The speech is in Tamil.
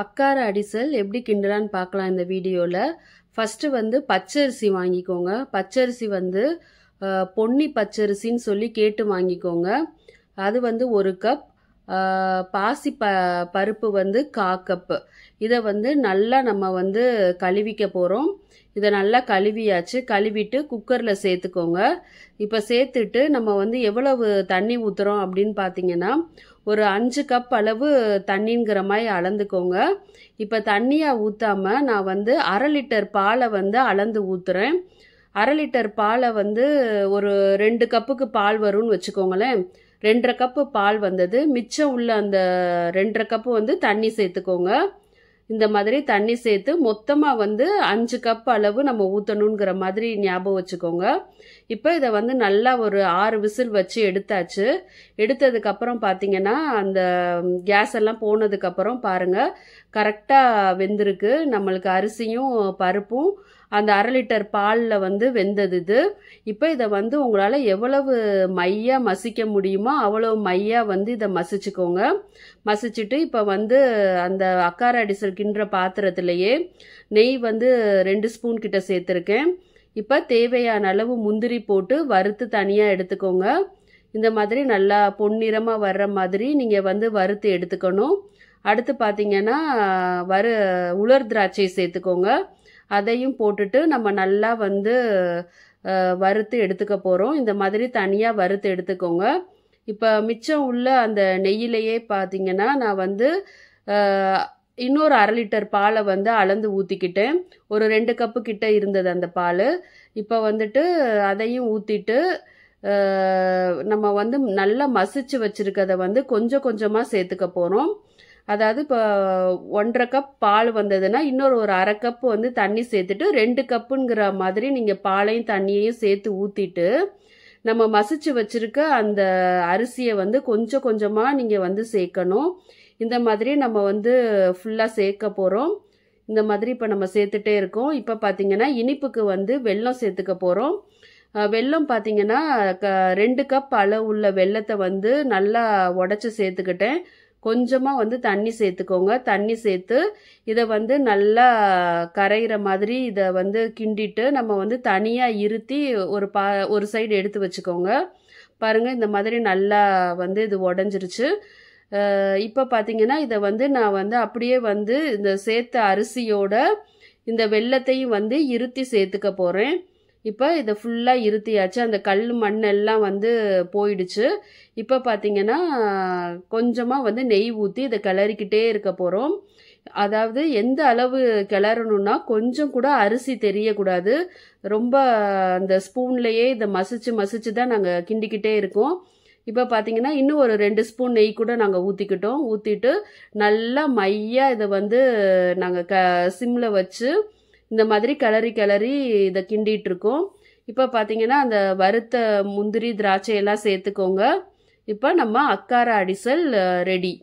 அக்கார அடிசல் எப்படி கிண்டலான்னு பார்க்கலாம் இந்த வீடியோவில். ஃபஸ்ட்டு வந்து பச்சரிசி வாங்கிக்கோங்க. பச்சரிசி வந்து பொன்னி பச்சரிசின்னு சொல்லி கேட்டு வாங்கிக்கோங்க. அது வந்து 1 கப். பாசி பருப்பு வந்து 1/4 கப்பு. இதை வந்து நல்லா நம்ம வந்து கழுவிக்க போகிறோம். இதை நல்லா கழுவியாச்சு. கழுவிட்டு குக்கரில் சேர்த்துக்கோங்க. இப்போ சேர்த்துட்டு நம்ம வந்து எவ்வளவு தண்ணி ஊற்றுறோம் அப்படின்னு பார்த்தீங்கன்னா, ஒரு 5 கப் அளவு தண்ணிங்கிற மாதிரி அளந்துக்கோங்க. இப்போ தண்ணியாக ஊற்றாமல் நான் வந்து 1/2 லிட்டர் பாலை வந்து அளந்து ஊற்றுறேன். 1/2 லிட்டர் பாலை வந்து ஒரு 2 கப்புக்கு பால் வரும்னு வச்சுக்கோங்களேன். 2.5 கப்பு பால் வந்தது. மிச்சம் உள்ள அந்த 2.5 கப்பு வந்து தண்ணி சேர்த்துக்கோங்க. இந்த மாதிரி தண்ணி சேர்த்து மொத்தமாக வந்து 5 கப் அளவு நம்ம ஊற்றணுங்கிற மாதிரி ஞாபகம் வச்சுக்கோங்க. இப்போ இதை வந்து நல்லா ஒரு 6 விசில் வச்சு எடுத்தாச்சு. எடுத்ததுக்கப்புறம் பார்த்தீங்கன்னா அந்த கேஸ் எல்லாம் போனதுக்கப்புறம் பாருங்கள் கரெக்டாக வெந்திருக்கு. நம்மளுக்கு அரிசியும் பருப்பும் அந்த 1/2 லிட்டர் பாலில் வந்து வெந்தது இது. இப்போ இதை வந்து உங்களால் எவ்வளவு மையாக மசிக்க முடியுமோ அவ்வளவு மையாக வந்து இதை மசிச்சுக்கோங்க. மசிச்சுட்டு இப்போ வந்து அந்த அக்கார அடிசல் கிண்டுற பாத்திரத்திலேயே நெய் வந்து 2 ஸ்பூன் கிட்ட சேர்த்துருக்கேன். இப்போ தேவையான அளவு முந்திரி போட்டு வறுத்து தனியாக எடுத்துக்கோங்க. இந்த மாதிரி நல்லா பொன்னிறமாக வர்ற மாதிரி நீங்கள் வந்து வறுத்து எடுத்துக்கணும். அடுத்து பார்த்தீங்கன்னா உலர் திராட்சை சேர்த்துக்கோங்க. அதையும் போட்டுட்டு நம்ம நல்லா வந்து வறுத்து எடுத்துக்க போகிறோம். இந்த மாதிரி தனியாக வறுத்து எடுத்துக்கோங்க. இப்போ மிச்சம் உள்ள அந்த நெய்யிலையே பார்த்தீங்கன்னா நான் வந்து இன்னொரு 1/2 லிட்டர் பாலை வந்து அளந்து ஊற்றிக்கிட்டேன். ஒரு 2 கப்பு கிட்ட இருந்தது அந்த பால். இப்போ வந்துட்டு அதையும் ஊற்றிட்டு நம்ம வந்து நல்லா மசிச்சு வச்சுருக்கதை வந்து கொஞ்சம் கொஞ்சமாக சேர்த்துக்க போகிறோம். அதாவது இப்போ 1.5 கப் பால் வந்ததுன்னா இன்னொரு ஒரு 1/2 கப் வந்து தண்ணி சேர்த்துட்டு 2 கப்புங்கிற மாதிரி நீங்கள் பாலையும் தண்ணியையும் சேர்த்து ஊற்றிட்டு நம்ம மசிச்சு வச்சுருக்க அந்த அரிசியை வந்து கொஞ்சம் கொஞ்சமாக நீங்கள் வந்து சேர்க்கணும். இந்த மாதிரி நம்ம வந்து ஃபுல்லாக சேர்க்க போகிறோம். இந்த மாதிரி இப்போ நம்ம சேர்த்துட்டே இருக்கோம். இப்போ பார்த்தீங்கன்னா இனிப்புக்கு வந்து வெல்லம் சேர்த்துக்க போகிறோம். வெல்லம் பார்த்தீங்கன்னா 2 கப் அளவு உள்ள வெல்லத்தை வந்து நல்லா உடச்சி சேர்த்துக்கிட்டேன். கொஞ்சமாக வந்து தண்ணி சேர்த்துக்கோங்க. தண்ணி சேர்த்து இதை வந்து நல்லா கரைகிற மாதிரி இதை வந்து கிண்டிட்டு நம்ம வந்து தனியாக இருத்தி ஒரு சைடு எடுத்து வச்சுக்கோங்க. பாருங்கள் இந்த மாதிரி நல்லா வந்து இது உடஞ்சிருச்சு. இப்போ பார்த்தீங்கன்னா இதை வந்து நான் வந்து அப்படியே வந்து இந்த சேர்த்த அரிசியோட இந்த வெல்லத்தையும் வந்து இருத்தி சேர்த்துக்க போகிறேன். இப்போ இதை ஃபுல்லாக இருத்தியாச்சு. அந்த கல் மண்ணெல்லாம் வந்து போயிடுச்சு. இப்போ பார்த்தீங்கன்னா கொஞ்சமாக வந்து நெய் ஊற்றி இதை கிளறிக்கிட்டே இருக்க போகிறோம். அதாவது எந்த அளவு கிளறணும்னா கொஞ்சம் கூட அரிசி தெரியக்கூடாது. ரொம்ப அந்த ஸ்பூன்லேயே இதை மசிச்சு தான் நாங்கள் கிண்டிக்கிட்டே இருக்கோம். இப்போ பார்த்தீங்கன்னா இன்னும் ஒரு 2 ஸ்பூன் நெய் கூட நாங்கள் ஊற்றிக்கிட்டோம். ஊற்றிட்டு நல்லா மையாக இதை வந்து நாங்கள் சிம்மில் வச்சு இந்த மாதிரி கிளறி இதை கிண்டிகிட்டு இருக்கோம். இப்போ பார்த்தீங்கன்னா அந்த வறுத்த முந்திரி திராட்சையெல்லாம் சேர்த்துக்கோங்க. இப்போ நம்ம அக்கார அடிசல் ரெடி.